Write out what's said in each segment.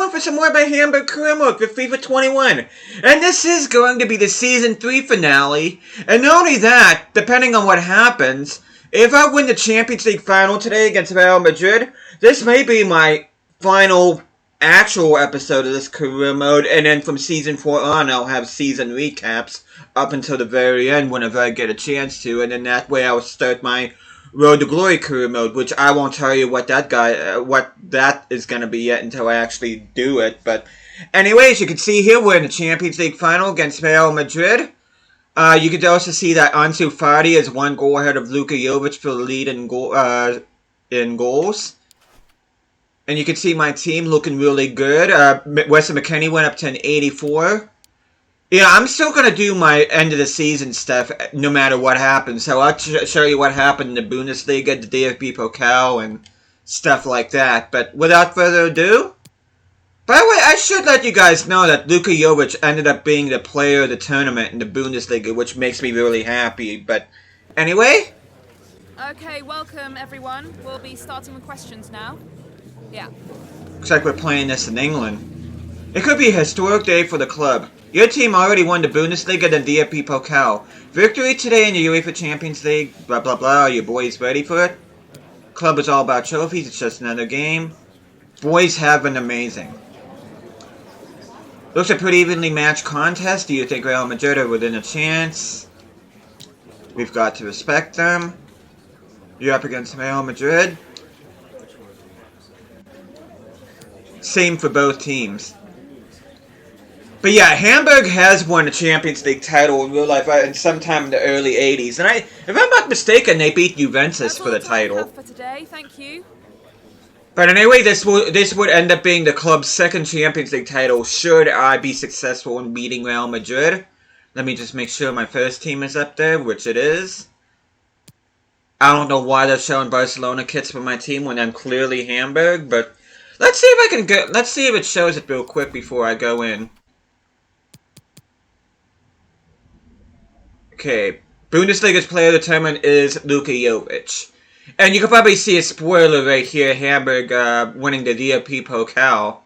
went for some more by Hamburg for FIFA 21. And this is going to be the Season 3 finale. And not only that, depending on what happens, if I win the Champions League final today against Real Madrid, this may be my final actual episode of this career mode. And then from Season 4 on, I'll have season recaps up until the very end whenever I get a chance to. And then that way I'll start my Road to Glory career mode, which I won't tell you what that is going to be yet until I actually do it. But anyways, you can see here we're in the Champions League final against Real Madrid. You can also see that Ansu Fati is 1 goal ahead of Luka Jovic for the lead in goals. And you can see my team looking really good. Weston McKennie went up to an 84. Yeah, I'm still going to do my end of the season stuff no matter what happens. So I'll show you what happened in the Bundesliga, the DFB Pokal, and stuff like that. But without further ado, by the way, I should let you guys know that Luka Jovic ended up being the player of the tournament in the Bundesliga, which makes me really happy. But anyway. Okay, welcome everyone. We'll be starting with questions now. Yeah. Looks like we're playing this in England. It could be a historic day for the club. Your team already won the Bundesliga and the DFB Pokal. Victory today in the UEFA Champions League, blah blah blah. Are you boys ready for it? Club is all about trophies, it's just another game. Boys have been amazing. Looks a pretty evenly matched contest. Do you think Real Madrid are within a chance? We've got to respect them. You're up against Real Madrid. Same for both teams. But yeah, Hamburg has won a Champions League title in real life in sometime in the early 80s. And if I'm not mistaken, they beat Juventus for the title. For today. Thank you. But anyway, this would end up being the club's second Champions League title should I be successful in beating Real Madrid. Let me just make sure my first team is up there, which it is. I don't know why they're showing Barcelona kits for my team when I'm clearly Hamburg, but let's see if I can get. Let's see if it shows it real quick before I go in. Okay, Bundesliga's player of the tournament is Luka Jovic. And you can probably see a spoiler right here, Hamburg winning the DFB Pokal.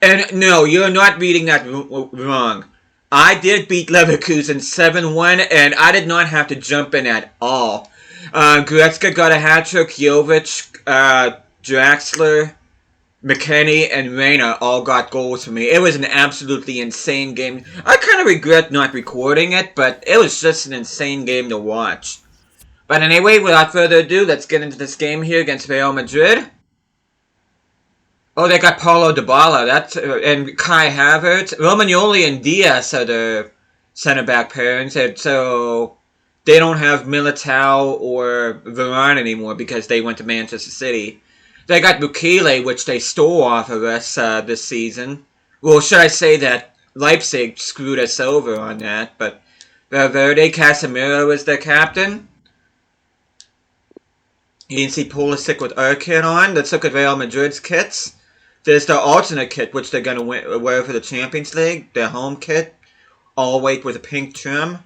And no, you're not reading that wrong. I did beat Leverkusen 7-1, and I did not have to jump in at all. Goretzka got a hat-trick, Jovic, Draxler, McKennie, and Reina all got goals for me. It was an absolutely insane game. I kind of regret not recording it, but it was just an insane game to watch. But anyway, without further ado, let's get into this game here against Real Madrid. Oh, they got Paulo Dybala, and Kai Havertz. Romagnoli and Diaz are the center-back pairings, and so they don't have Militao or Varane anymore because they went to Manchester City. They got Bukele, which they stole off of us this season. Well, should I say that Leipzig screwed us over on that, but Valverde, Casemiro is their captain. You can see Pulisic with our kit on. Let's look at Real Madrid's kits. There's the alternate kit, which they're going to wear for the Champions League. Their home kit, all white with a pink trim.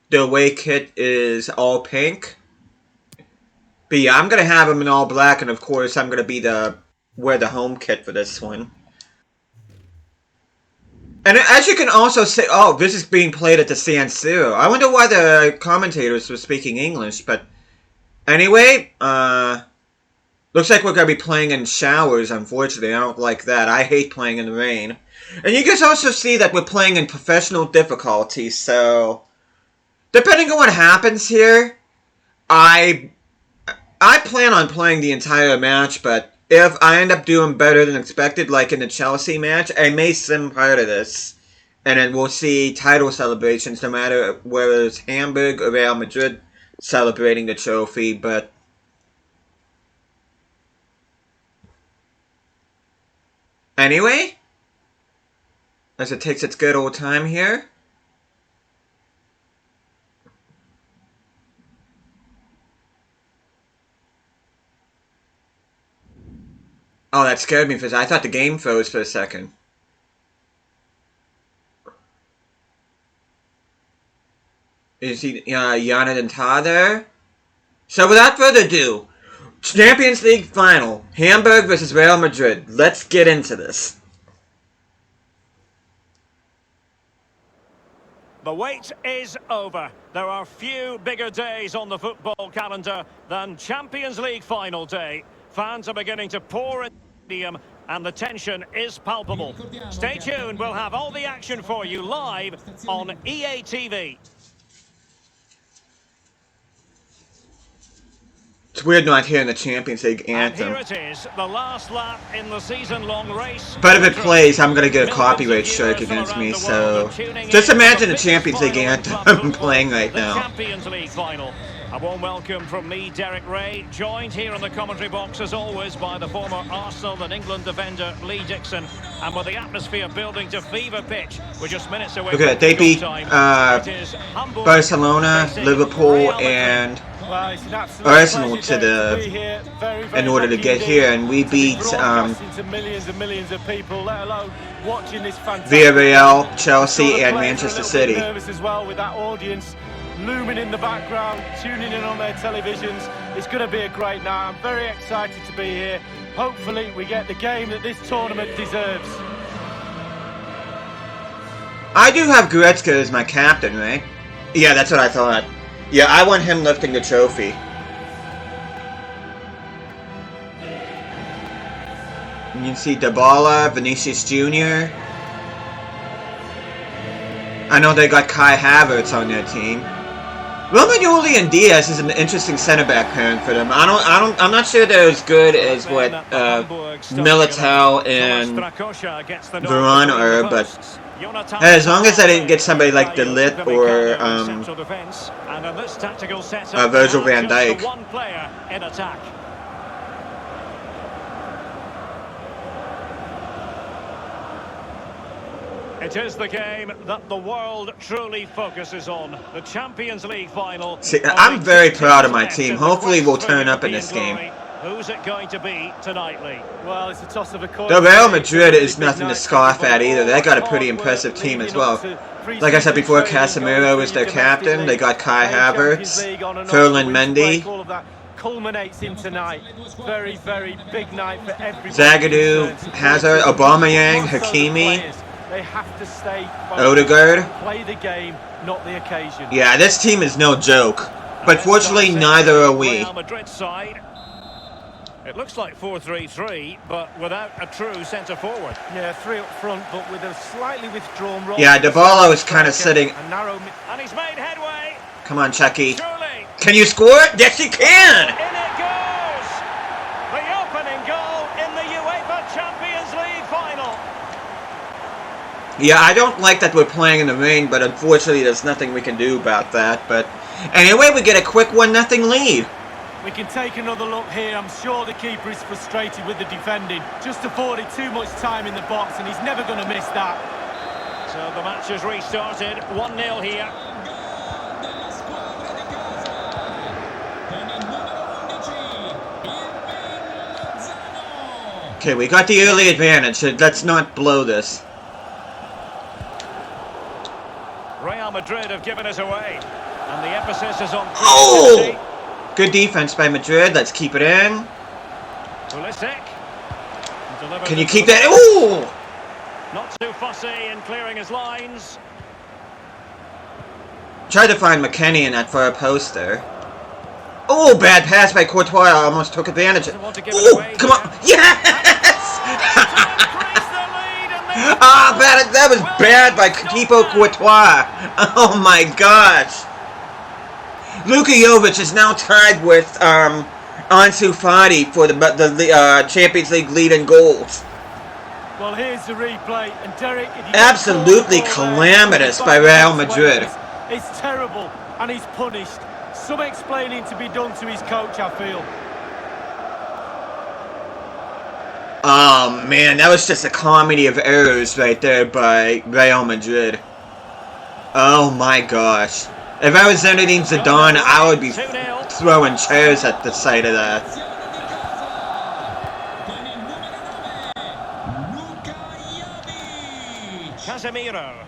Their away kit is all pink. But yeah, I'm going to have them in all black, and of course I'm going to wear the home kit for this one. And as you can also see, oh, this is being played at the San Siro. I wonder why the commentators were speaking English, but anyway, looks like we're going to be playing in showers, unfortunately. I don't like that. I hate playing in the rain. And you guys also see that we're playing in professional difficulty, so depending on what happens here, I plan on playing the entire match, but if I end up doing better than expected, like in the Chelsea match, I may sim part of this. And then we'll see title celebrations, no matter whether it's Hamburg or Real Madrid celebrating the trophy, but anyway, as it takes its good old time here. Oh, that scared me because I thought the game froze for a second. You see Yana and Ta there? So without further ado, Champions League final. Hamburg versus Real Madrid. Let's get into this. The wait is over. There are few bigger days on the football calendar than Champions League final day. Fans are beginning to pour in the stadium and the tension is palpable. Stay tuned, we'll have all the action for you live on EA TV. It's weird not hearing the Champions League anthem. And here it is, the last lap in the season-long race. But if it plays, I'm gonna get a copyright strike against me, so just imagine the Champions League anthem playing right now. Champions League final. A warm welcome from me, Derek Ray, joined here in the commentary box as always by the former Arsenal and England defender Lee Dixon, and with the atmosphere building to fever pitch, we're just minutes away. Look at that, they beat Barcelona, Liverpool, and Arsenal to the in order to get here, and we beat millions and millions of people, let alone watching this Villarreal, Chelsea, and Manchester City. Nervous as well with that audience looming in the background, tuning in on their televisions. It's going to be a great night. I'm very excited to be here. Hopefully we get the game that this tournament deserves. I do have Goretzka as my captain, right? Yeah, that's what I thought. Yeah, I want him lifting the trophy. You can see Dybala, Vinicius Jr. I know they got Kai Havertz on their team. Romagnoli and Diaz is an interesting center back pairing for them. I'm not sure they're as good as what Militao and Varane are, but as long as I didn't get somebody like De Ligt or Virgil van Dijk. It is the game that the world truly focuses on. The Champions League final. See, I'm very proud of my team. Hopefully we'll turn up in this game. Who's it going to be tonight, Lee? Well, it's a toss of a coin. The Real Madrid is nothing to scoff at either. They got a pretty impressive team as well. Like I said before, Casemiro is their captain. They got Kai Havertz, Ferland Mendy, culminates in tonight. Very, very big night for everybody. Zagadou, Hazard, Aubameyang, Hakimi. They have to stay Odegaard. Play the game, not the occasion. Yeah, this team is no joke. But fortunately, neither are we. Real Madrid side. It looks like 4-3-3, but without a true centre forward. Yeah, three up front, but with a slightly withdrawn role. Yeah, Dybala is kind of sitting. And he's made headway. Come on, Chucky. Surely. Can you score it? Yes, you can. In it goes. The opening goal in the UEFA Champions League final. Yeah, I don't like that we're playing in the rain, but unfortunately there's nothing we can do about that. But anyway, we get a quick 1-0 lead. We can take another look here. I'm sure the keeper is frustrated with the defending. Just afforded too much time in the box, and he's never going to miss that. So the match has restarted. 1-0 here. Okay, we got the early advantage, so let's not blow this. Real Madrid have given us away, and the emphasis is on. Oh! Good defense by Madrid. Let's keep it in. Pulisic. Can you keep that? Ooh! Not too fussy in clearing his lines. Tried to find McKennie in that far post there. Oh, bad pass by Courtois. I almost took advantage of it. Oh, come on. Yes! Ah, that was bad by Thibaut Courtois. Oh my gosh. Luka Jovic is now tied with Ansu Fati for the Champions League lead in goals. Well, here's the replay, and Derek, absolutely calamitous by Real Madrid. It's terrible, and he's punished. Some explaining to be done to his coach, I feel. Oh man, that was just a comedy of errors right there by Real Madrid. Oh my gosh. If I was Zinedine Zidane, I would be throwing chairs at the sight of that. Casemiro.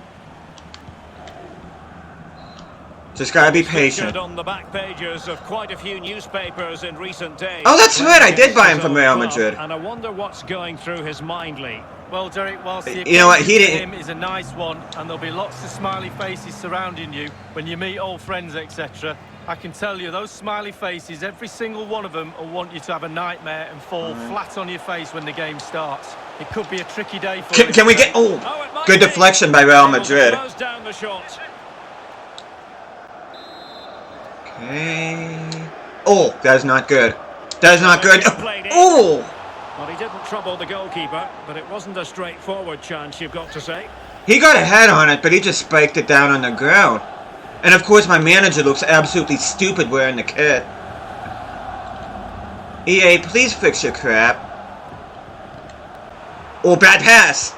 Just gotta be patient. On the back pages of quite a few newspapers in recent days. Oh, that's right. I did buy him from Real Madrid. And I wonder what's going through his mind, Lee. Well, Derek, whilst the you know what? He didn't. him is a nice one, and there'll be lots of smiley faces surrounding you when you meet old friends, etc. I can tell you, those smiley faces, every single one of them will want you to have a nightmare and fall flat on your face when the game starts. It could be a tricky day for you. Can we get... Oh, good deflection by Real Madrid. Down the shot. Okay. Oh, that's not good. That's not good. Oh! Well, he didn't trouble the goalkeeper, but it wasn't a straightforward chance, you've got to say. He got a head on it, but he just spiked it down on the ground. And of course, my manager looks absolutely stupid wearing the kit. EA, please fix your crap. Oh, bad pass!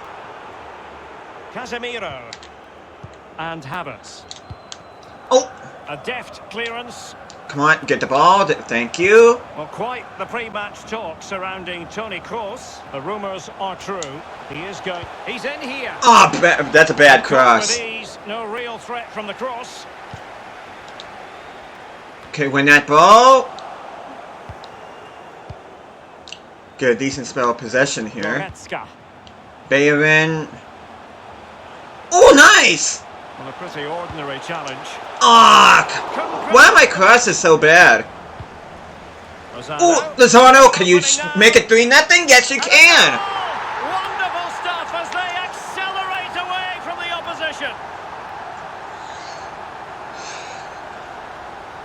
Casemiro. And Havertz. Oh! A deft clearance. Come on, get the ball. Thank you. Well, quite the pre-match talk surrounding Toni Kroos. The rumours are true. He is going. He's in here. Oh, that's a bad cross. No real threat from the cross. Okay, win that ball. Get a decent spell of possession here. Goretzka. Bayern. Oh, nice! Well, a pretty ordinary challenge. Ah! Why are my crosses so bad? Oh, Lozano, can you make it 3-0? Yes, you can! Wonderful stuff as they accelerate away from the opposition.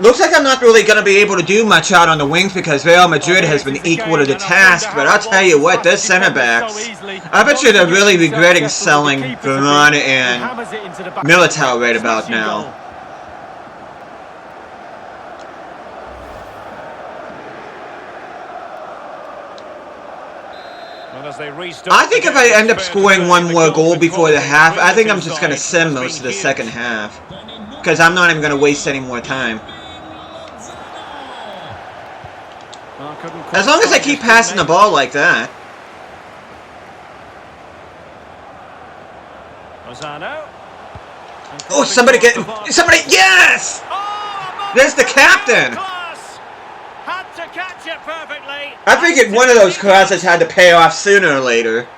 Looks like I'm not really going to be able to do much out on the wings because Real Madrid has been equal to the task, but I'll tell you what, their center backs, I bet you they're really regretting selling Varane and Militao right about now. I think if I end up scoring one more goal before the half, I think I'm just going to sim most of the second half. Because I'm not even going to waste any more time. As long as I keep passing the ball like that. Oh, somebody get... Somebody... Yes! There's the captain! I figured one of those crosses had to pay off sooner or later.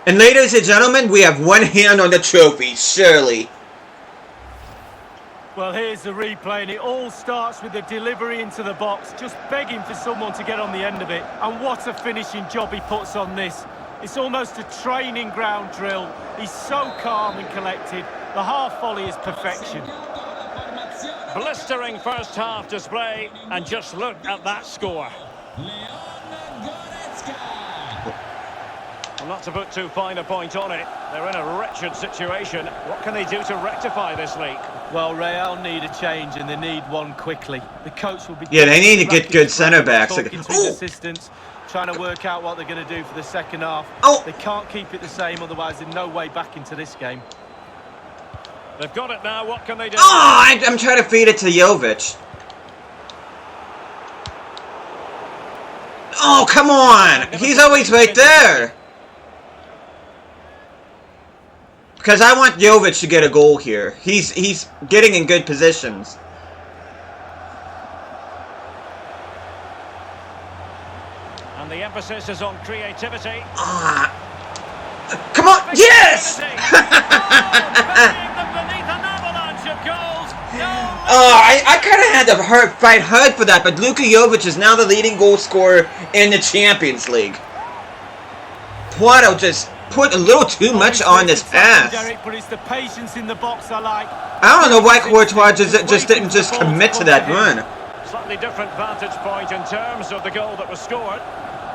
And ladies and gentlemen, we have one hand on the trophy, surely. Well, here's the replay, and it all starts with the delivery into the box, just begging for someone to get on the end of it. And what a finishing job he puts on this. It's almost a training ground drill. He's so calm and collected. The half volley is perfection. Blistering first half display, and just look at that score. Well, not to put too fine a point on it, they're in a wretched situation. What can they do to rectify this leak? Well, Real need a change, and they need one quickly. The coach will be... Yeah, they need to get good centre backs. Talking to his assistants, trying to work out what they're going to do for the second half. They can't keep it the same, otherwise there's no way back into this game. They've got it now, what can they do? Oh, I'm trying to feed it to Jovic. Oh, come on! He's always right there! Because I want Jovic to get a goal here. He's getting in good positions. And the emphasis is on creativity. Come on! Yes! I kind of had to fight hard for that, but Luka Jovic is now the leading goal scorer in the Champions League. Poirot just put a little too much on this pass. But it's the patience in the box I like. I don't know why Courtois just didn't commit to that run. Slightly different vantage point in terms of the goal that was scored.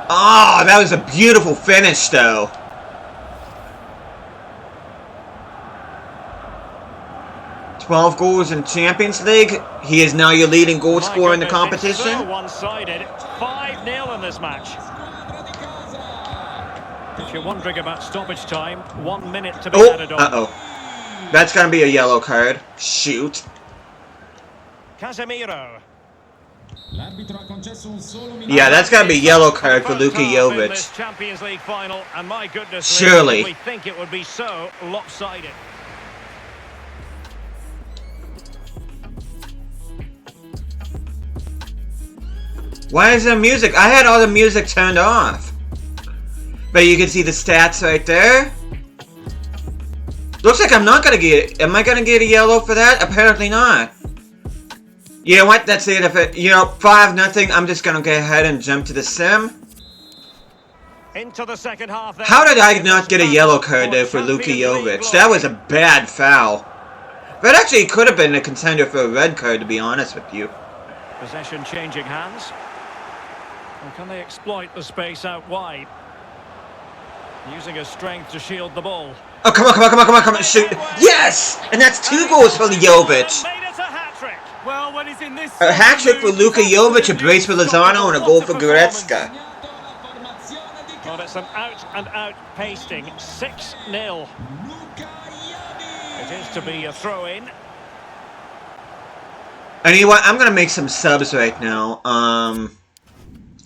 Oh, that was a beautiful finish, though. "12 goals in Champions League. He is now your leading goal scorer in the competition." It's so one-sided. 5-0 in this match. If you're wondering about stoppage time, 1 minute to be added on. Uh-oh. That's going to be a yellow card. Shoot. Casemiro. Yeah, that's got to be a yellow card for Luka Jovic. Champions League final, and my goodness, surely. We think it would be so lopsided. Why is there music? I had all the music turned off. But you can see the stats right there. Looks like I'm not gonna get... Am I gonna get a yellow for that? Apparently not. You know what? That's it. If it, 5-0, I'm just gonna go ahead and jump to the sim. Into the second half. How did I not get a yellow card there for Luka Jovic? That was a bad foul. That actually could have been a contender for a red card, to be honest with you. Possession changing hands. And can they exploit the space out wide? Using his strength to shield the ball. Oh, come on, shoot. Yes! And that's 2 goals for Jovic. Well, when he's in this A hat-trick for Luka Jovic, a brace for Lozano, and a goal for Goretzka. Well, it's an out-and-out pasting. 6-0. It is to be a throw-in. And you know what? I'm gonna make some subs right now.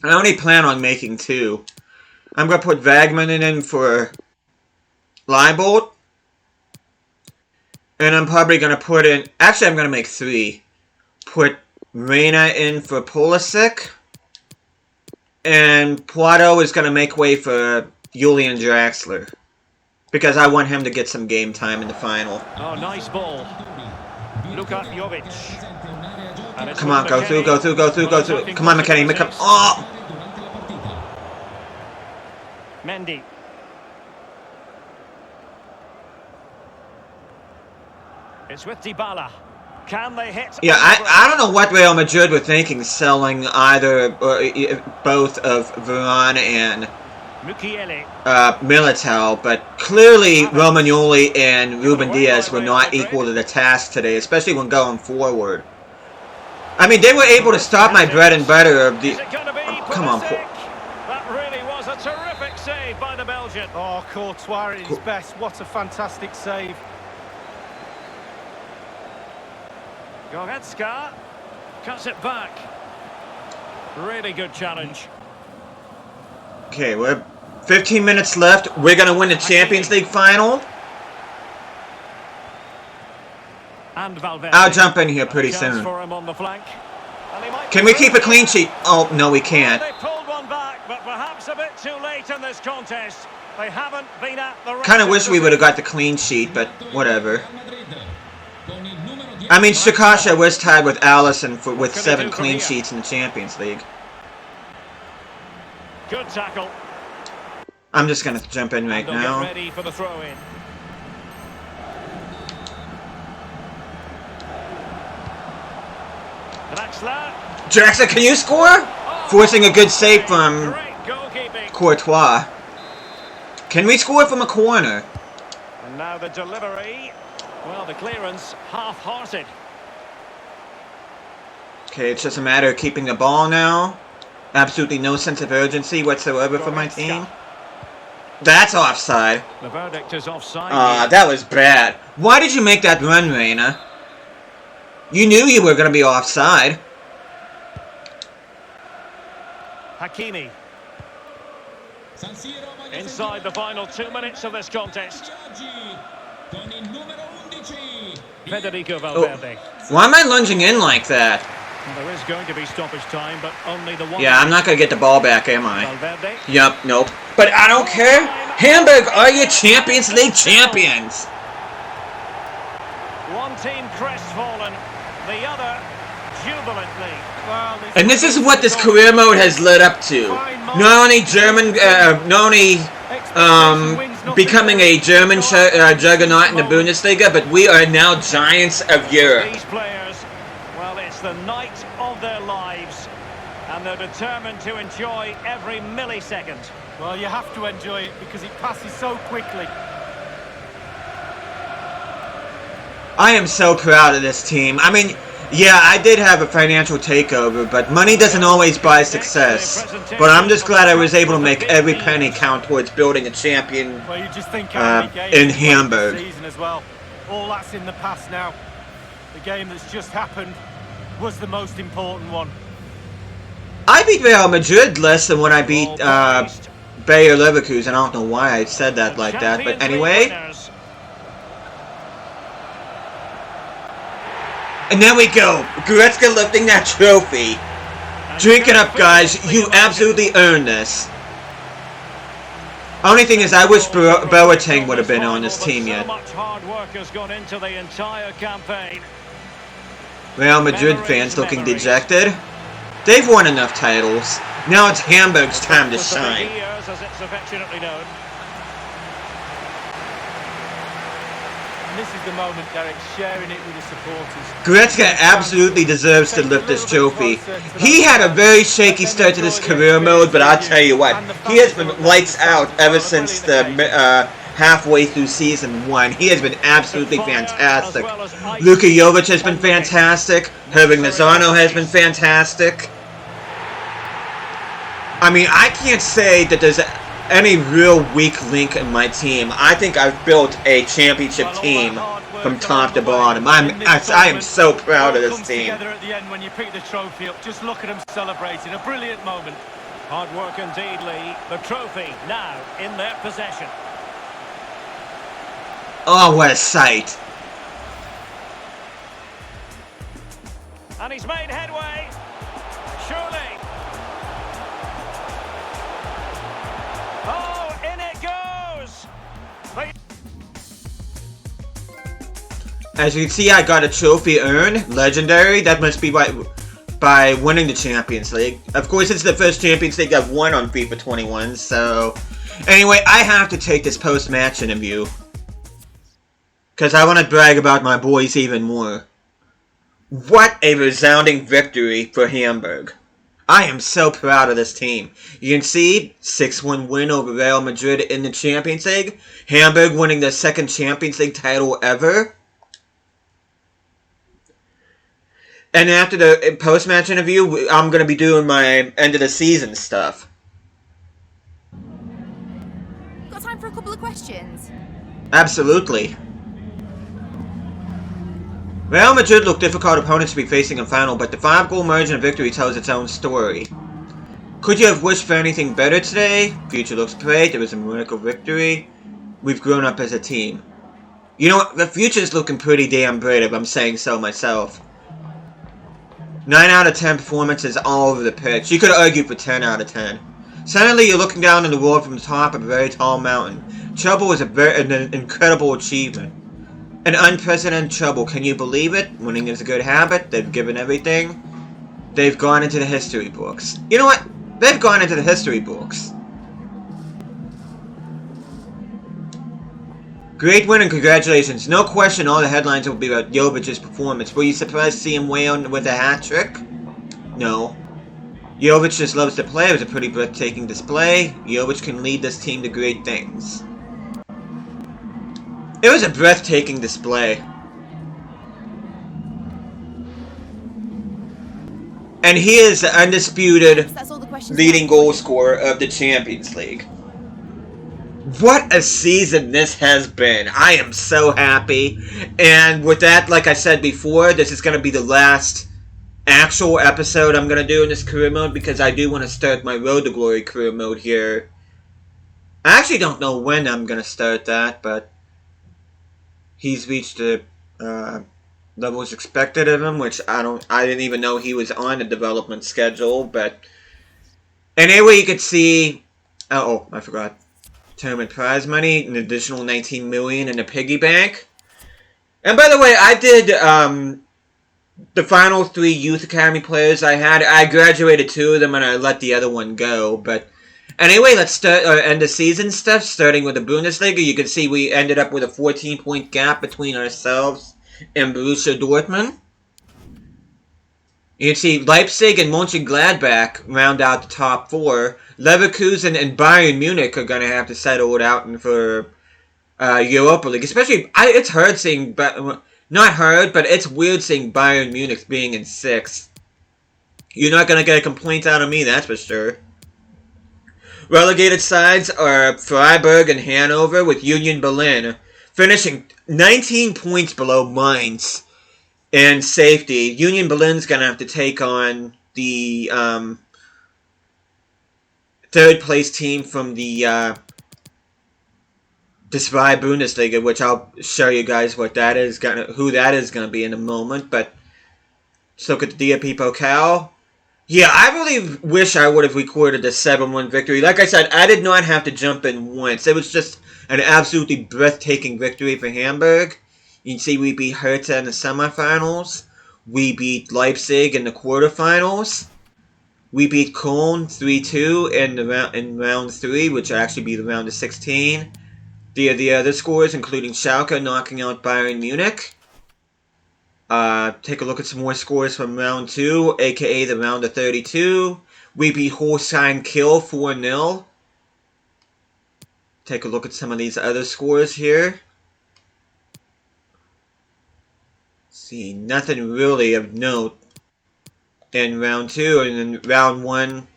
I only plan on making 2. I'm gonna put Wagman in for Leibold. And I'm probably gonna put in... Actually, I'm gonna make 3. Put Reina in for Pulisic. And Poitot is gonna make way for Julian Draxler. Because I want him to get some game time in the final. Oh, nice ball. Luka Jovic. Come on, go through. Come on, McKennie. Oh! Mendy. It's with Dybala. Can they hit? Yeah, I don't know what Real Madrid were thinking, selling either or both of Varane and Militao, but clearly Romagnoli and Ruben Diaz were not equal to the task today, especially when going forward. I mean, they were able to stop my bread and butter of the... Oh, come on, that really was a terrific save by the Belgian. Oh, Courtois at his best. What a fantastic save. Goretzka cuts it back. Really good challenge. Okay, we're 15 minutes left. We're going to win the Champions League final. And Valverde. I'll jump in here pretty soon. For him on the flank. Can we keep a clean sheet? Oh, no, we can't. They pulled one back, but perhaps a bit too late in this contest. They haven't been at the... Kind of wish we would have got the clean sheet, but whatever. I mean, Shikasha was tied with Allison with 7 clean sheets in the Champions League. Good tackle. I'm just going to jump in right now. Get ready for the throw-in. Draxler, can you score? Forcing a good save from Courtois. Can we score from a corner? And now the delivery. Well, the clearance half-hearted. Okay, it's just a matter of keeping the ball now. Absolutely no sense of urgency whatsoever for my team. That's offside. The verdict is offside. That was bad. Why did you make that run, Reina? You knew you were going to be offside. Hakimi. Inside the final 2 minutes of this contest. Federico Valverde. Why am I lunging in like that? Well, there is going to be stoppage time, but only the one. Yeah, I'm not going to get the ball back, am I? Valverde. Yup, nope. But I don't care. Hamburg are your Champions League champions. One team crestfallen, the other jubilantly. Well, and this is what this career mode has led up to. Not only becoming a German juggernaut in the Bundesliga, but we are now giants of Europe. These players, well, it's the night of their lives, and they're determined to enjoy every millisecond. Well, you have to enjoy it because it passes so quickly. I am so proud of this team. I mean, yeah, I did have a financial takeover, but money doesn't always buy success. But I'm just glad I was able to make every penny count towards building a champion well, you just think in Hamburg. Season as well. All that's in the past now. The game that's just happened was the most important one. I beat Real Madrid less than when I beat Bayer Leverkusen. I don't know why I said that like that, but anyway. And there we go. Goretzka lifting that trophy. Drink it up, guys. You absolutely earned this. Only thing is, I wish Boateng would have been on this team yet. So much hard work has gone into the entire campaign. Real Madrid fans looking dejected. They've won enough titles. Now it's Hamburg's time to shine. Years, as it's affectionately known. And this is the moment, Derek, sharing it with the supporters. Goretzka absolutely deserves to lift this trophy. He had a very shaky start to this career mode, but I'll tell you what, he has been lights out ever since the halfway through season 1. He has been absolutely fantastic. Luka Jovic has been fantastic. Herving Lozano has been fantastic. I mean, I can't say that there's any real weak link in my team. I think I've built a championship team from top to bottom. I am so proud of this team. Together at the end when you pick the trophy up, just look at them celebrating. A brilliant moment. Hard work indeed, Lee. The trophy now in their possession. Oh, what a sight. And he's made headway. Surely. Oh, in it goes. As you can see, I got a trophy earned. Legendary. That must be by winning the Champions League. Of course, it's the first Champions League I've won on FIFA 21, so... Anyway, I have to take this post-match interview. Because I want to brag about my boys even more. What a resounding victory for Hamburg. I am so proud of this team. You can see, 6-1 win over Real Madrid in the Champions League. Hamburg winning their second Champions League title ever. And after the post-match interview, I'm going to be doing my end of the season stuff. Got time for a couple of questions? Absolutely. Real Madrid looked difficult opponents to be facing in final, but the 5-goal margin of victory tells its own story. Could you have wished for anything better today? Future looks bright, it was a miracle victory. We've grown up as a team. You know what, the future's looking pretty damn bright if I'm saying so myself. 9 out of 10 performances all over the pitch. You could argue for 10 out of 10. Suddenly you're looking down on the world from the top of a very tall mountain. Trouble is an incredible achievement. An unprecedented trouble. Can you believe it? Winning is a good habit. They've given everything. They've gone into the history books. You know what? They've gone into the history books. Great win and congratulations. No question all the headlines will be about Jovic's performance. Were you surprised to see him weigh on with a hat-trick? No. Jovic just loves to play. It was a pretty breathtaking display. Jovic can lead this team to great things. It was a breathtaking display. And he is the undisputed leading goal scorer of the Champions League. What a season this has been. I am so happy. And with that, like I said before, this is going to be the last actual episode I'm going to do in this career mode, because I do want to start my Road to Glory career mode here. I actually don't know when I'm going to start that, but he's reached the levels expected of him, which I didn't even know he was on the development schedule, but anyway, you could see, oh, I forgot, tournament prize money, an additional 19 million in the piggy bank. And by the way, I did, the final 3 Youth Academy players I had, I graduated 2 of them and I let the other one go, but anyway, let's start end the season stuff, starting with the Bundesliga. You can see we ended up with a 14-point gap between ourselves and Borussia Dortmund. You can see Leipzig and Mönchengladbach round out the top 4. Leverkusen and Bayern Munich are going to have to settle it out for Europa League. Especially, it's hard seeing, not hard, but it's weird seeing Bayern Munich being in 6th. You're not going to get a complaint out of me, that's for sure. Relegated sides are Freiburg and Hanover, with Union Berlin finishing 19 points below Mainz in safety. Union Berlin's going to have to take on the 3rd place team from the Zwei Bundesliga, which I'll show you guys what that is who that is going to be in a moment. But let's look at the DFB Pokal. Yeah, I really wish I would have recorded the 7-1 victory. Like I said, I did not have to jump in once. It was just an absolutely breathtaking victory for Hamburg. You can see we beat Hertha in the semifinals. We beat Leipzig in the quarterfinals. We beat Köln 3-2 in round 3, which will actually be the round of 16. The other scores, including Schalke knocking out Bayern Munich. Take a look at some more scores from round 2, aka the round of 32. We beat Holstein Kiel 4-0. Take a look at some of these other scores here. See, nothing really of note in round 2, and in round 1,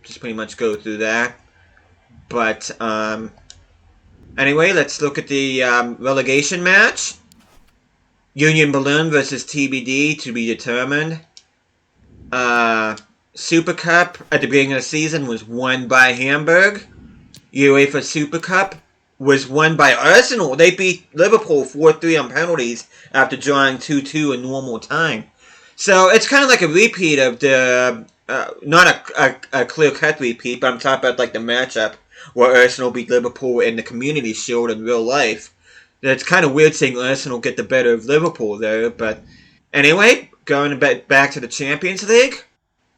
just pretty much go through that. But, anyway, let's look at the relegation match. Union Berlin versus TBD to be determined. Super Cup at the beginning of the season was won by Hamburg. UEFA Super Cup was won by Arsenal. They beat Liverpool 4-3 on penalties after drawing 2-2 in normal time. So it's kind of like a repeat of the, not a clear-cut repeat, but I'm talking about like the matchup where Arsenal beat Liverpool in the Community Shield in real life. It's kind of weird seeing Arsenal get the better of Liverpool there, but anyway, going back to the Champions League,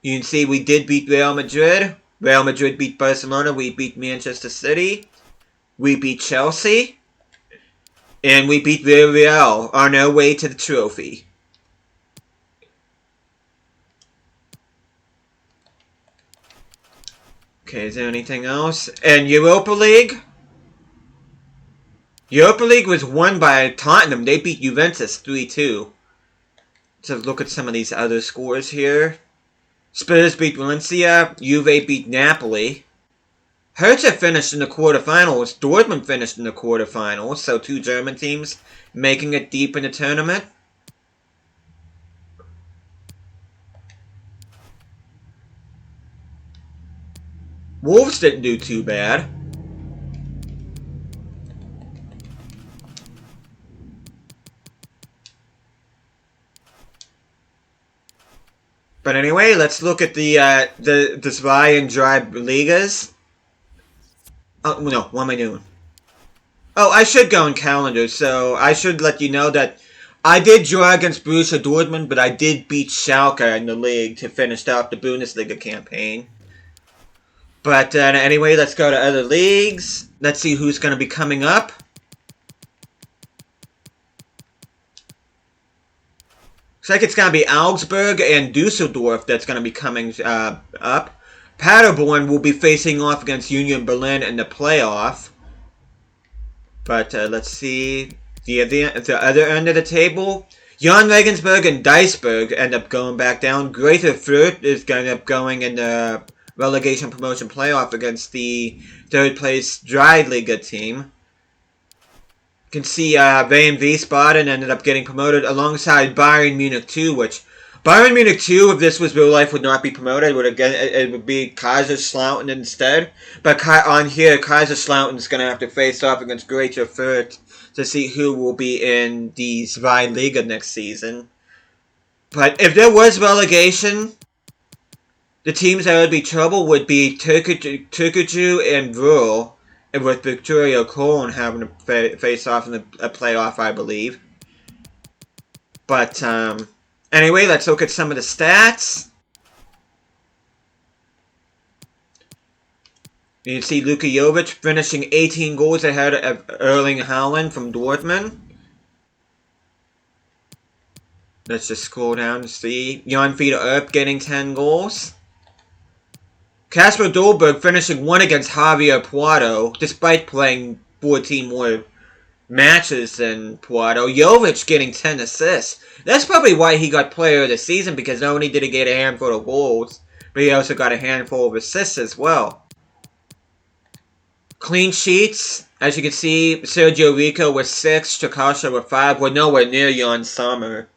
you can see we did beat Real Madrid. Real Madrid beat Barcelona. We beat Manchester City. We beat Chelsea. And we beat Villarreal on our way to the trophy. Okay, is there anything else? And Europa League? Europa League was won by Tottenham. They beat Juventus 3-2. Let's look at some of these other scores here. Spurs beat Valencia. Juve beat Napoli. Hertha finished in the quarterfinals. Dortmund finished in the quarterfinals. So 2 German teams making it deep in the tournament. Wolves didn't do too bad. But anyway, let's look at the Zwei and Drei Ligas. Oh, no, what am I doing? Oh, I should go in calendar, so I should let you know that I did draw against Borussia Dortmund, but I did beat Schalke in the league to finish off the Bundesliga campaign. But anyway, let's go to other leagues. Let's see who's going to be coming up. Looks like it's going to be Augsburg and Dusseldorf that's going to be coming up. Paderborn will be facing off against Union Berlin in the playoff. But let's see. The other end of the table, Jan Regensburg and Duisburg end up going back down. Greuther Fürth is going to end up going in the relegation promotion playoff against the third place Driedliga team. You can see VMV Wiesbaden ended up getting promoted alongside Bayern Munich 2, which Bayern Munich 2, if this was real life, would not be promoted. It would be Kaiserslautern instead. But on here, Kaiserslautern is going to have to face off against Greuther Fürth to see who will be in the Zweitliga next season. But if there was relegation, the teams that would be trouble would be Türkgücü and Ruhr, with Victoria Köln having to face off in a playoff, I believe. But, anyway, let's look at some of the stats. You can see Luka Jovic finishing 18 goals ahead of Erling Haaland from Dortmund. Let's just scroll down to see. Jan Fiete Earp getting 10 goals. Kasper Dolberg finishing 1 against Javier Prado, despite playing 14 more matches than Prado. Jovic getting 10 assists. That's probably why he got player of the season, because not only did he get a handful of goals, but he also got a handful of assists as well. Clean sheets, as you can see, Sergio Rico with 6, Strakosha with 5. We're nowhere near Jan Sommer.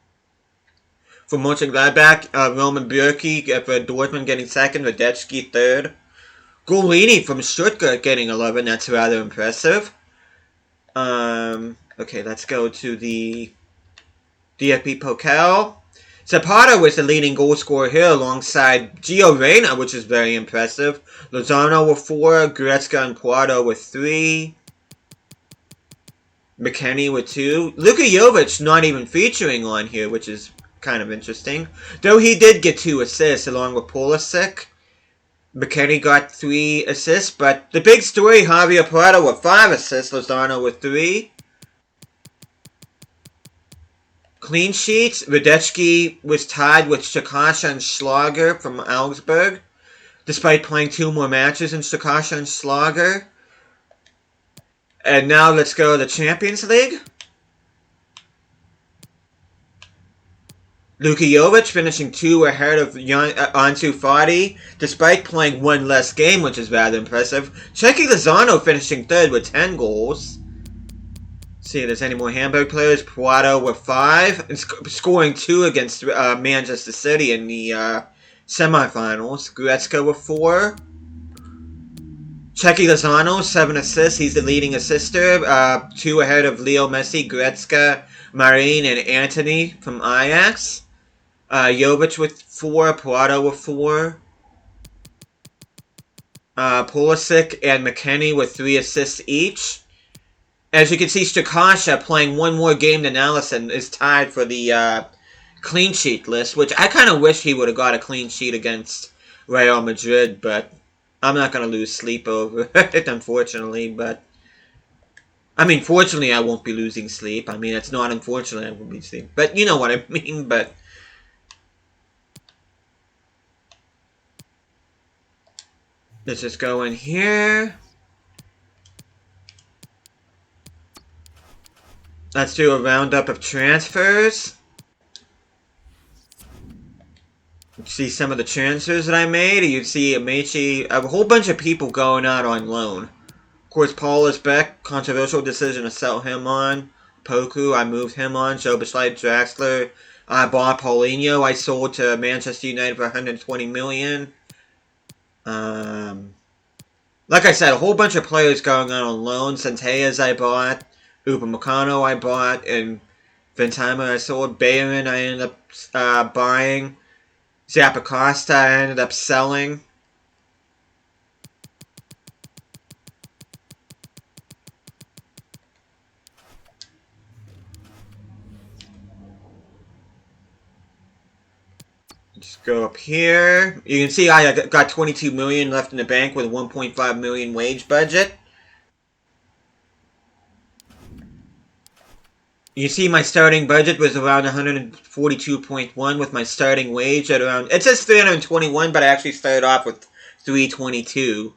For Mönchengladbach, Roman Bürki for Dortmund getting 2nd, Radetzky 3rd. Golini from Stuttgart getting 11, that's rather impressive. Okay, let's go to the DFB Pokal. Zapata was the leading goal scorer here alongside Gio Reyna, which is very impressive. Lozano with 4, Goretzka and Prado with 3. McKennie with 2. Luka Jovic not even featuring on here, which is kind of interesting. Though he did get 2 assists along with Pulisic. McKennie got 3 assists, but the big story, Javier Prado with 5 assists, Lozano with 3. Clean sheets, Radecki was tied with Strakosha and Schlager from Augsburg, despite playing 2 more matches in Strakosha and Schlager. And now let's go to the Champions League. Luka Jovic finishing 2 ahead of Ansu Fati, despite playing 1 less game, which is rather impressive. Cherki Lozano finishing 3rd with 10 goals. See if there's any more Hamburg players. Prado with 5, and scoring 2 against Manchester City in the semifinals. Goretzka with 4. Cherki Lozano, 7 assists. He's the leading assister. 2 ahead of Leo Messi, Goretzka, Marine, and Antony from Ajax. Jovic with 4. Prado with 4. Pulisic and McKennie with 3 assists each. As you can see, Strakosha playing 1 more game than Alisson is tied for the clean sheet list, which I kind of wish he would have got a clean sheet against Real Madrid, but I'm not going to lose sleep over it, unfortunately. But I mean, fortunately, I won't be losing sleep. I mean, it's not unfortunately I won't be sleeping, but you know what I mean. But let's just go in here. Let's do a roundup of transfers. See some of the transfers that I made. You see a whole bunch of people going out on loan. Of course, Paul is back. Controversial decision to sell him on. Poku, I moved him on. Szoboszlai, Draxler. I bought Paulinho. I sold to Manchester United for 120 million. Like I said, a whole bunch of players going out on loan. Centellas I bought. Upamecano I bought, and Ventima I sold. Bayern I ended up buying. Zappacosta I ended up selling. Just go up here. You can see I got 22 million left in the bank with a 1.5 million wage budget. You see my starting budget was around 142.1 with my starting wage at around... It says 321, but I actually started off with 322.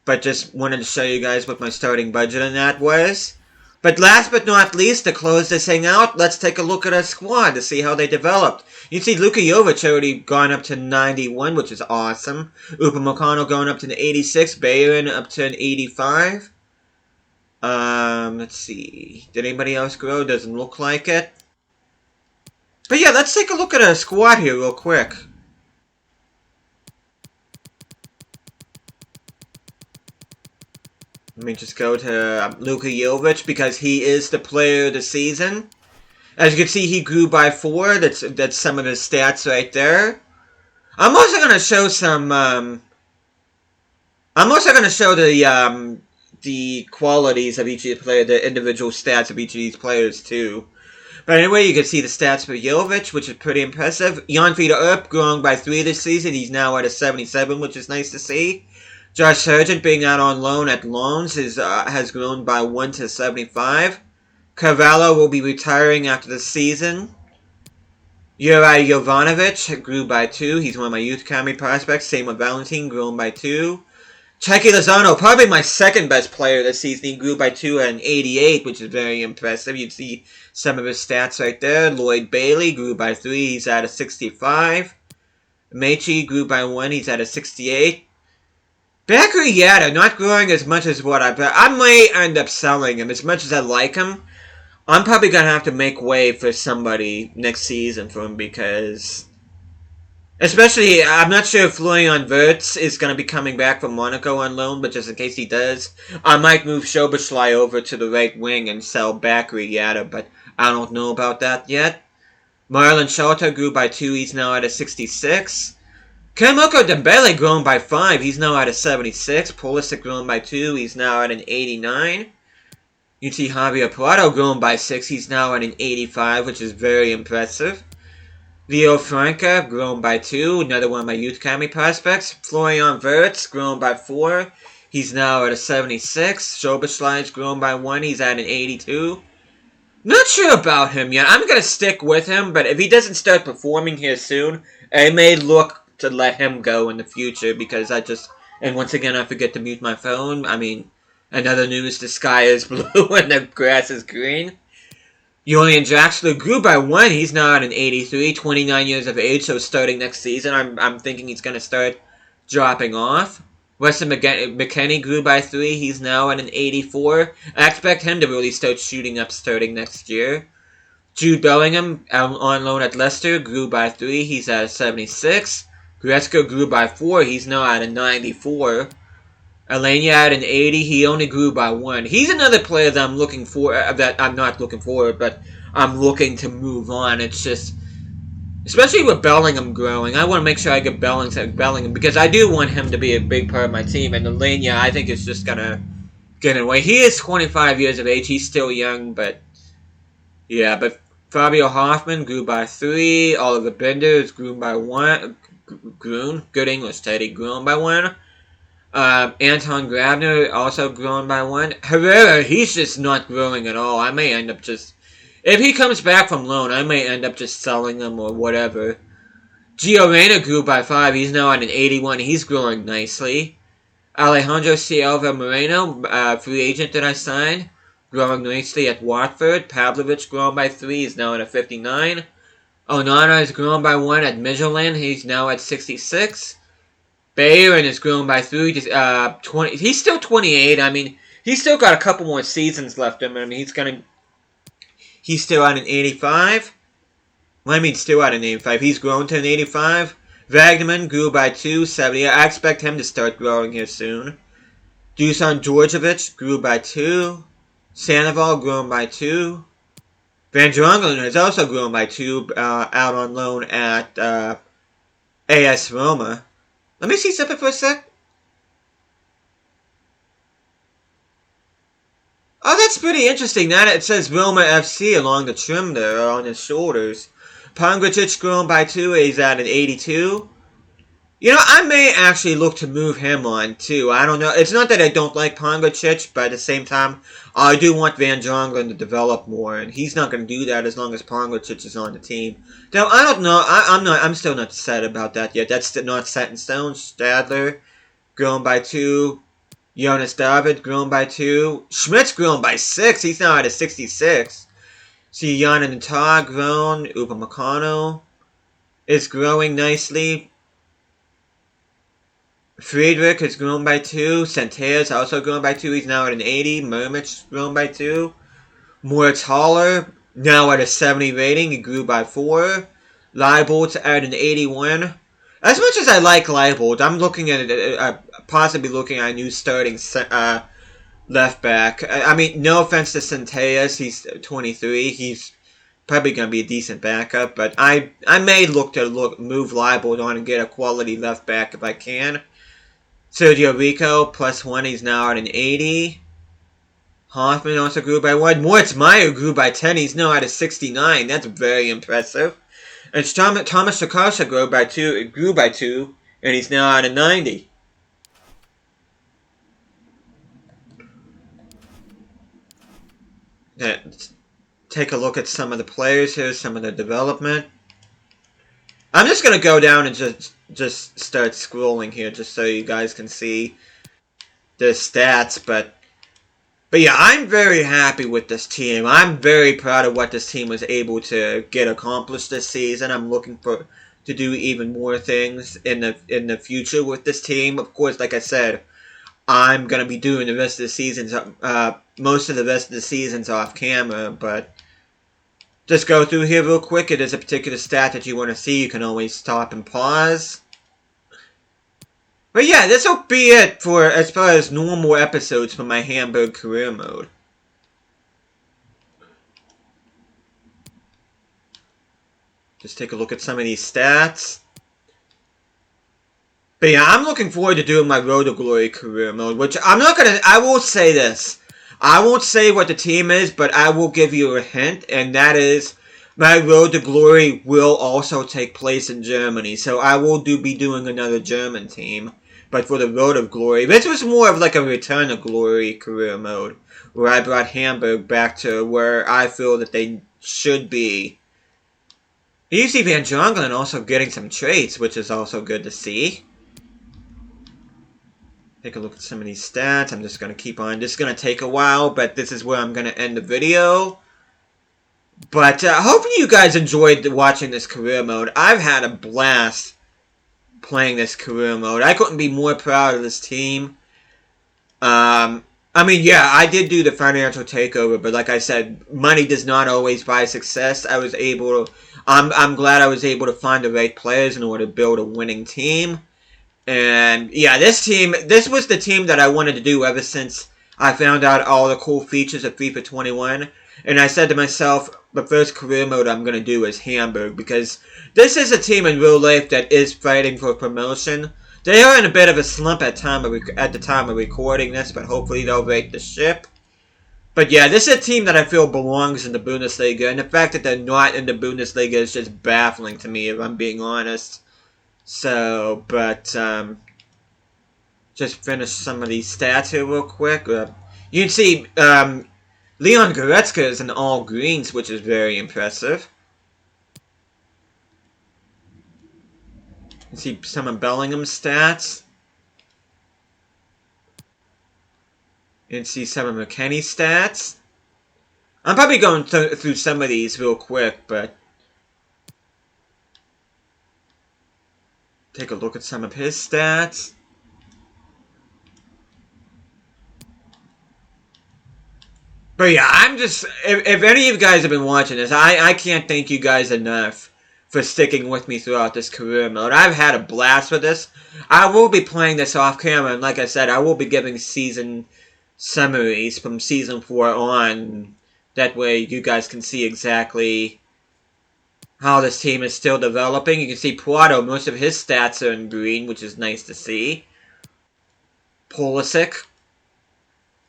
But just wanted to show you guys what my starting budget on that was. But last but not least, to close this thing out, let's take a look at our squad to see how they developed. You see Luka Jovic already gone up to 91, which is awesome. Upamecano going up to an 86. Bayern up to an 85. Let's see. Did anybody else grow? Doesn't look like it. But yeah, let's take a look at our squad here real quick. Let me just go to Luka Jovic because he is the player of the season. As you can see, he grew by 4. That's some of his stats right there. I'm also going to show some... I'm also going to show the qualities of each of the players, the individual stats of each of these players too. But anyway, you can see the stats for Jovic, which is pretty impressive. Jan-Peter Earp growing by 3 this season. He's now at a 77, which is nice to see. Josh Sargent being out on loan at Loans has grown by 1 to 75. Carvalho will be retiring after the season. Juraj Jovanovic grew by 2. He's one of my youth academy prospects. Same with Valentin, grown by 2. Cherki Lozano, probably my second best player this season. He grew by 2 and 88, which is very impressive. You see some of his stats right there. Lloyd Bailey grew by 3. He's at a 65. Mechi grew by 1. He's at a 68. Bakary Yada, not growing as much as what I might end up selling him. As much as I like him, I'm probably going to have to make way for somebody next season for him because... Especially, I'm not sure if Florian Wirtz is going to be coming back from Monaco on loan, but just in case he does, I might move Szoboszlai over to the right wing and sell Bakary Yada, but I don't know about that yet. Marlon Shelter grew by 2, he's now at a 66. Kamoko Dembele grown by 5, he's now at a 76. Pulisic grown by 2, he's now at an 89. UT Javier Prado grown by 6, he's now at an 85, which is very impressive. Leo Franca grown by 2, another one of my youth academy prospects. Florian Wirtz grown by 4, he's now at a 76. Soberschlein's grown by 1, he's at an 82. Not sure about him yet. I'm going to stick with him, but if he doesn't start performing here soon, I may look to let him go in the future because and once again, I forget to mute my phone. I mean, another news, the sky is blue and the grass is green. Julian Draxler grew by 1. He's now at an 83, 29 years of age, so starting next season, I'm thinking he's going to start dropping off. Weston McKennie grew by 3. He's now at an 84. I expect him to really start shooting up starting next year. Jude Bellingham, on loan at Leicester, grew by 3. He's at a 76. Goretzka grew by 4. He's now at a 94. Alenia at an 80. He only grew by 1. He's another player that I'm looking for, that I'm not looking for, but I'm looking to move on. It's just, especially with Bellingham growing, I want to make sure I get Bellingham because I do want him to be a big part of my team. And Alenia, I think, is just going to get away. He is 25 years of age. He's still young, but yeah. But Fabio Hoffman grew by 3. Oliver Bender grew by 1. Good English, Teddy. Grown by 1. Anton Grabner also grown by 1. Herrera, he's just not growing at all. I may end up just... If he comes back from loan, I may end up just selling him or whatever. Gio Reyna grew by 5. He's now at an 81. He's growing nicely. Alejandro Silva Moreno, free agent that I signed, growing nicely at Watford. Pavlovic grown by 3. He's now at a 59. Onana has grown by 1 at Midtjylland. He's now at 66. Bayern has grown by 3. 20. He's still 28. I mean, he's still got a couple more seasons left in him. I mean, he's still at an 85. Well, I mean, still at an 85. He's grown to an 85. Wagnerman grew by 2, 70. I expect him to start growing here soon. Dusan Djordjevic grew by 2. Sandoval grown by 2. Van Drongelen has also grown by 2, out on loan at AS Roma. Let me see something for a sec. Oh, that's pretty interesting. Now it says Roma FC along the trim there on his shoulders. Pongracic grown by 2. He's at an 82. You know, I may actually look to move him on, too. I don't know. It's not that I don't like Pongracic, but at the same time, I do want Van Drongelen to develop more, and he's not going to do that as long as Pongracic is on the team. Now, I don't know. I'm still not set about that yet. That's not set in stone. Stadler, grown by 2. Jonas David, grown by 2. Schmidt's grown by 6. He's now at a 66. See, Jan and Tag grown. Upamecano is growing nicely. Friedrich has grown by 2. Centeas also grown by 2. He's now at an 80. Murmich grown by 2. Moritz Haller, now at a 70 rating. He grew by 4. Leibold at an 81. As much as I like Leibold, I'm looking at it, possibly looking at a new starting left back. I mean, no offense to Centeas. He's 23. He's probably going to be a decent backup. But I may look to move Leibold on and get a quality left back if I can. Sergio Rico, +1, he's now at an 80. Hoffman also grew by 1. Moritz Meyer grew by 10, he's now at a 69. That's very impressive. And Thomas Sakasha grew by 2, and he's now at a 90. Let's take a look at some of the players here, some of the development. I'm just going to go down and just start scrolling here just so you guys can see the stats. But yeah, I'm very happy with this team. I'm very proud of what this team was able to get accomplished this season. I'm looking to do even more things in the future with this team. Of course, like I said, I'm going to be doing the rest of the seasons, most of the rest of the seasons off camera, but just go through here real quick. If there's a particular stat that you want to see, you can always stop and pause. But yeah, this will be it for as far as normal episodes for my Hamburg career mode. Just take a look at some of these stats. But yeah, I'm looking forward to doing my Road to Glory career mode, which I'm not gonna, I will say this. I won't say what the team is, but I will give you a hint, and that is my Road to Glory will also take place in Germany. So I will be doing another German team. But for the Road of Glory, this was more of like a Return to Glory career mode, where I brought Hamburg back to where I feel that they should be. You see Van Jongelen also getting some trades, which is also good to see. Take a look at some of these stats. I'm just going to keep on. This is going to take a while, but this is where I'm going to end the video. But hopefully you guys enjoyed watching this career mode. I've had a blast playing this career mode. I couldn't be more proud of this team. I mean, yeah, I did do the financial takeover, but like I said, money does not always buy success. I was able to, I'm glad I was able to find the right players in order to build a winning team. And yeah, this was the team that I wanted to do ever since I found out all the cool features of FIFA 21. And I said to myself, the first career mode I'm going to do is Hamburg, because this is a team in real life that is fighting for promotion. They are in a bit of a slump at the time of recording this, but hopefully they'll break the ship. But yeah, this is a team that I feel belongs in the Bundesliga, and the fact that they're not in the Bundesliga is just baffling to me, if I'm being honest. So, but, just finish some of these stats here real quick. You can see, Leon Goretzka is in all greens, which is very impressive. You can see some of Bellingham's stats. You can see some of McKennie's stats. I'm probably going through some of these real quick, but take a look at some of his stats. But yeah, I'm just, if any of you guys have been watching this, I can't thank you guys enough for sticking with me throughout this career mode. I've had a blast with this. I will be playing this off camera, and like I said, I will be giving season summaries from season 4 on. That way you guys can see exactly how this team is still developing. You can see Prado, most of his stats are in green, which is nice to see. Pulisic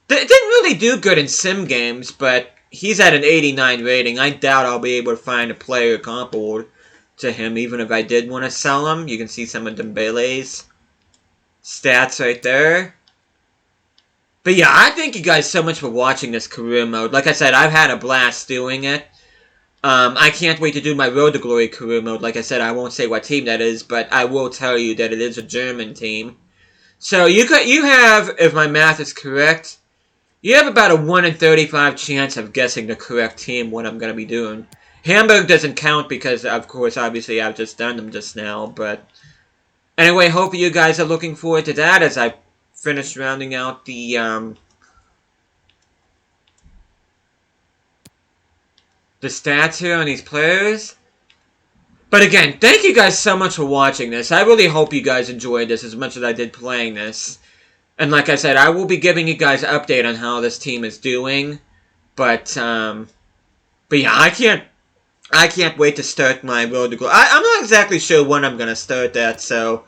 didn't really do good in sim games, but he's at an 89 rating. I doubt I'll be able to find a player comparable to him, even if I did want to sell him. You can see some of Dembele's stats right there. But yeah, I thank you guys so much for watching this career mode. Like I said, I've had a blast doing it. I can't wait to do my Road to Glory career mode. Like I said, I won't say what team that is, but I will tell you that it is a German team. So you have, if my math is correct, you have about a 1 in 35 chance of guessing the correct team, what I'm going to be doing. Hamburg doesn't count because, of course, obviously I've just done them just now, but anyway, hope you guys are looking forward to that as I finish rounding out the stats here on these players. But again, thank you guys so much for watching this. I really hope you guys enjoyed this as much as I did playing this. And like I said, I will be giving you guys an update on how this team is doing. But yeah, I can't wait to start my Road to Glory. I'm not exactly sure when I'm going to start that, so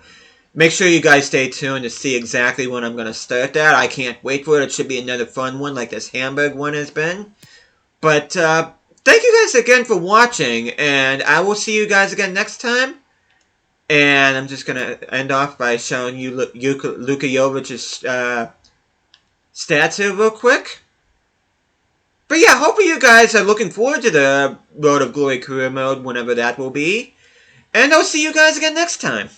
make sure you guys stay tuned to see exactly when I'm going to start that. I can't wait for it. It should be another fun one like this Hamburg one has been. But thank you guys again for watching, and I will see you guys again next time. And I'm just going to end off by showing you Luka Jovic's stats here real quick. But yeah, hopefully you guys are looking forward to the Road of Glory career mode, whenever that will be. And I'll see you guys again next time.